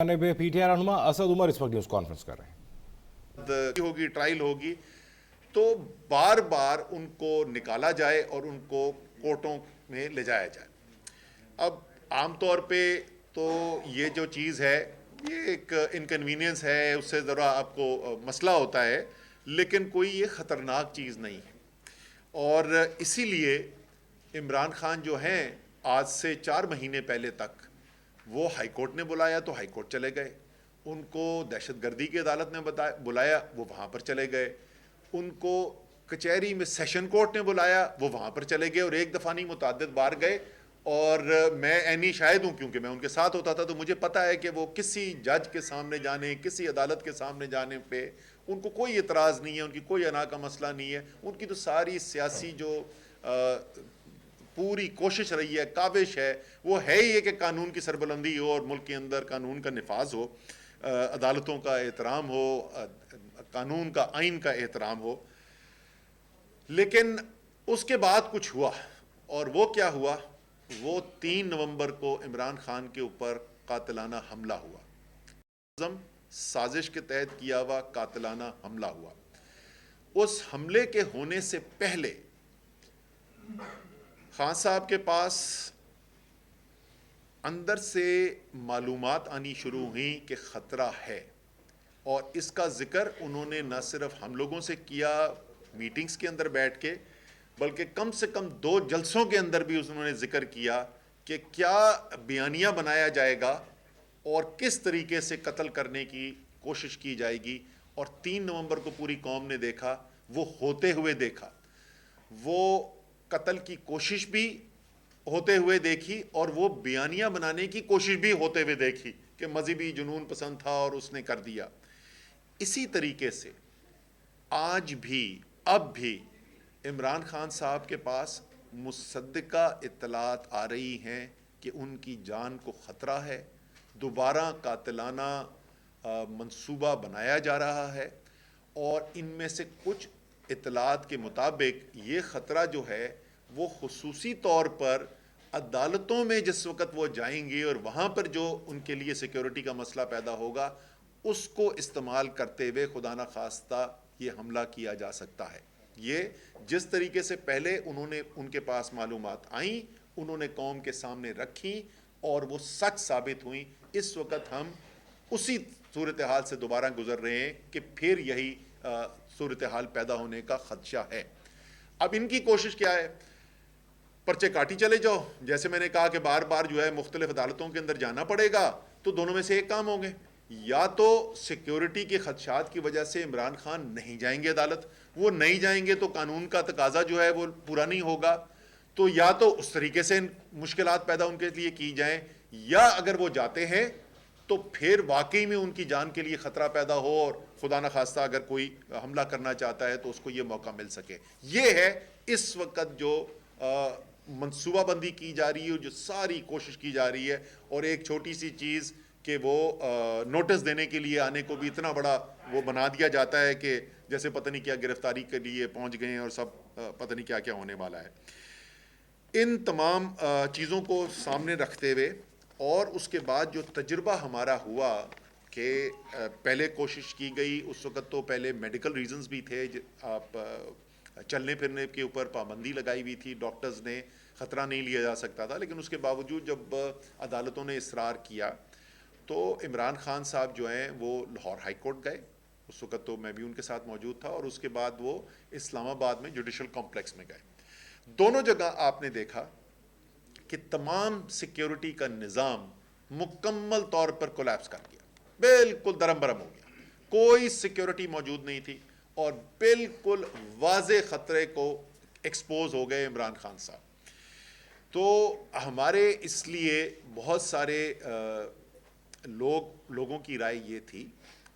PTI रहनुमा असद उमर इस वक्त न्यूज़ कॉन्फ्रेंस कर रहे हैं। होगी, ट्रायल होगी, तो बार बार उनको निकाला जाए और उनको कोर्टों में ले जाया जाए। अब आमतौर पे तो ये जो चीज़ है ये एक इनकन्वीनियंस है, उससे ज़रा आपको मसला होता है, लेकिन कोई ये ख़तरनाक चीज़ नहीं है। और इसीलिए इमरान खान जो हैं आज से 4 महीने पहले तक वो हाई कोर्ट ने बुलाया तो हाई कोर्ट चले गए, उनको दहशतगर्दी की अदालत ने बुलाया वो वहाँ पर चले गए, उनको कचहरी में सेशन कोर्ट ने बुलाया वो वहाँ पर चले गए और एक दफ़ा नहीं मुतअद्दिद बार गए। और मैं ऐनी शाहिद हूँ क्योंकि मैं उनके साथ होता था, तो मुझे पता है कि वो किसी जज के सामने जाने, किसी अदालत के सामने जाने पे उनको कोई एतराज़ नहीं है, उनकी कोई अना का मसला नहीं है। उनकी तो सारी सियासी जो पूरी कोशिश रही है, काविश है, वो है ही है कि कानून की सरबुलंदी हो और मुल्क के अंदर कानून का निफाज हो, अदालतों का एहतराम हो, कानून का, आइन का एहतराम हो। लेकिन उसके बाद कुछ हुआ, और वो क्या हुआ? वो 3 नवंबर को इमरान खान के ऊपर कातिलाना हमला हुआ, साजिश के तहत किया हुआ कातिलाना हमला हुआ। उस हमले के होने से पहले खान साहब के पास अंदर से मालूमात आनी शुरू हुई कि ख़तरा है, और इसका ज़िक्र उन्होंने न सिर्फ हम लोगों से किया मीटिंग्स के अंदर बैठ के, बल्कि कम से कम 2 जलसों के अंदर भी उन्होंने ज़िक्र किया कि क्या बयानिया बनाया जाएगा और किस तरीके से कत्ल करने की कोशिश की जाएगी। और 3 नवंबर को पूरी कौम ने देखा, वो होते हुए देखा, वो कत्ल की कोशिश भी होते हुए देखी और वो बयानिया बनाने की कोशिश भी होते हुए देखी कि मज़हबी जुनून पसंद था और उसने कर दिया। इसी तरीके से आज भी, अब भी इमरान खान साहब के पास मुसद्दिका इत्तलात आ रही हैं कि उनकी जान को ख़तरा है, दोबारा कातिलाना मंसूबा बनाया जा रहा है। और इनमें से कुछ इत्तलात के मुताबिक ये ख़तरा जो है वो खुसूसी तौर पर अदालतों में जिस वक़्त वो जाएंगे और वहाँ पर जो उनके लिए सिक्योरिटी का मसला पैदा होगा, उसको इस्तेमाल करते हुए खुदा न खास्ता ये हमला किया जा सकता है। ये जिस तरीके से पहले उन्होंने, उनके पास मालूमात आई, उन्होंने कौम के सामने रखी और वो सच साबित हुई, इस वक्त हम उसी सूरत हाल से दोबारा गुजर रहे हैं कि फिर यही सूरत हाल पैदा होने का खदशा है। अब इनकी कोशिश क्या है? पर्चे काटी चले जाओ। जैसे मैंने कहा कि बार बार जो है मुख्तलिफ अदालतों के अंदर जाना पड़ेगा, तो दोनों में से एक काम होंगे, या तो सिक्योरिटी के खदशात की वजह से इमरान खान नहीं जाएंगे अदालत, वो नहीं जाएंगे तो कानून का तकाजा जो है वो पूरा नहीं होगा, तो या तो उस तरीके से मुश्किलात पैदा उनके लिए की जाएं, या अगर वो जाते हैं तो फिर वाकई में उनकी जान के लिए ख़तरा पैदा हो और खुदा न खास्ता अगर कोई हमला करना चाहता है तो उसको ये मौका मिल सके। ये है इस वक्त जो मंसूबाबंदी की जा रही है, जो सारी कोशिश की जा रही है। और एक छोटी सी चीज़ कि वो नोटिस देने के लिए आने को भी इतना बड़ा वो बना दिया जाता है कि जैसे पता नहीं क्या गिरफ्तारी के लिए पहुंच गए हैं और सब पता नहीं क्या क्या होने वाला है। इन तमाम चीज़ों को सामने रखते हुए और उसके बाद जो तजुर्बा हमारा हुआ कि पहले कोशिश की गई, उस वक़्त तो पहले मेडिकल रीज़न्स भी थे, आप चलने फिरने के ऊपर पाबंदी लगाई हुई थी, डॉक्टर्स ने ख़तरा नहीं लिया जा सकता था, लेकिन उसके बावजूद जब अदालतों ने इसरार किया तो इमरान खान साहब जो हैं वो लाहौर हाई कोर्ट गए। उस वक़्त तो मैं भी उनके साथ मौजूद था, और उसके बाद वो इस्लामाबाद में जुडिशल कॉम्प्लेक्स में गए। दोनों जगह आपने देखा कि तमाम सिक्योरिटी का निज़ाम मुकम्मल तौर पर कोलैप्स कर गया, बिल्कुल दरम बरम हो गया, कोई सिक्योरिटी मौजूद नहीं थी और बिल्कुल वाज़े ख़तरे को एक्सपोज हो गए इमरान खान साहब। तो हमारे इसलिए बहुत सारे लोगों की राय ये थी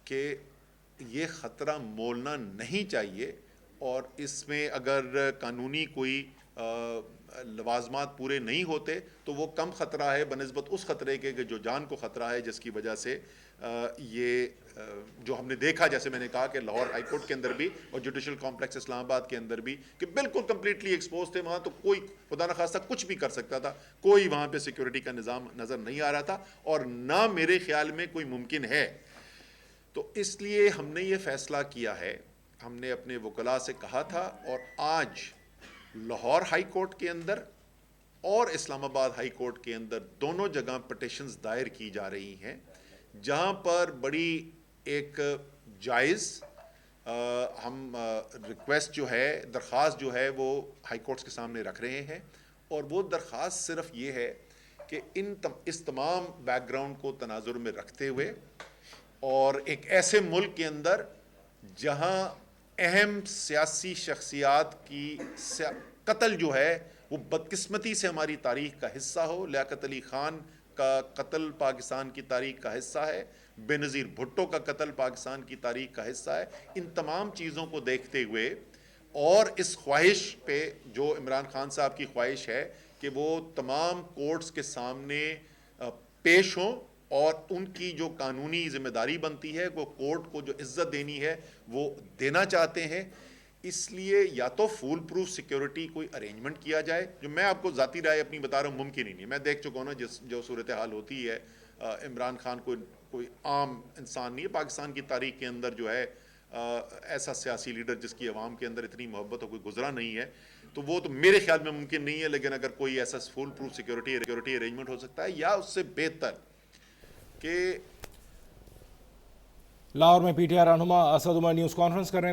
कि ये ख़तरा मोलना नहीं चाहिए, और इसमें अगर कानूनी कोई لوازمات پورے نہیں ہوتے تو وہ کم خطرہ ہے بنسبت اس خطرے کے کہ جو جان کو خطرہ ہے، جس کی وجہ سے یہ جو ہم نے دیکھا، جیسے میں نے کہا کہ لاہور ہائی کورٹ کے اندر بھی اور جوڈیشل کمپلیکس اسلام آباد کے اندر بھی کہ بالکل کمپلیٹلی ایکسپوز تھے وہاں، تو کوئی خدا نخواستہ کچھ بھی کر سکتا تھا، کوئی وہاں پہ سیکیورٹی کا نظام نظر نہیں آ رہا تھا اور نہ میرے خیال میں کوئی ممکن ہے۔ تو اس لیے ہم نے یہ فیصلہ کیا ہے، ہم نے اپنے وکلاء سے کہا تھا اور آج لاہور ہائی کورٹ کے اندر اور اسلام آباد ہائی کورٹ کے اندر دونوں جگہ پٹیشنز دائر کی جا رہی ہیں، جہاں پر بڑی ایک جائز ہم ریکویسٹ جو ہے، درخواست جو ہے وہ ہائی کورٹس کے سامنے رکھ رہے ہیں، اور وہ درخواست صرف یہ ہے کہ اس تمام بیک گراؤنڈ کو تناظر میں رکھتے ہوئے اور ایک ایسے ملک کے اندر جہاں اہم سیاسی شخصیات کی قتل جو ہے وہ بدقسمتی سے ہماری تاریخ کا حصہ ہو، لیاقت علی خان کا قتل پاکستان کی تاریخ کا حصہ ہے، بے نظیر بھٹو کا قتل پاکستان کی تاریخ کا حصہ ہے، ان تمام چیزوں کو دیکھتے ہوئے اور اس خواہش پہ جو عمران خان صاحب کی خواہش ہے کہ وہ تمام کورٹس کے سامنے پیش ہوں اور ان کی جو قانونی ذمہ داری بنتی ہے وہ کورٹ کو جو عزت دینی ہے وہ دینا چاہتے ہیں، اس لیے یا تو فول پروف سیکیورٹی کوئی ارینجمنٹ کیا جائے، جو میں آپ کو ذاتی رائے اپنی بتا رہا ہوں ممکن ہی نہیں، میں دیکھ چکا ہوں نا جو صورتحال ہوتی ہے، عمران خان کوئی عام انسان نہیں ہے، پاکستان کی تاریخ کے اندر جو ہے ایسا سیاسی لیڈر جس کی عوام کے اندر اتنی محبت ہو کوئی گزرا نہیں ہے، تو وہ تو میرے خیال میں ممکن نہیں ہے، لیکن اگر کوئی ایسا فول پروف سیکیورٹی ارینجمنٹ ہو سکتا ہے یا اس سے بہتر کہ لاہور میں پی ٹی آئی رہنما اسد عمر نیوز کانفرنس کر رہے ہیں۔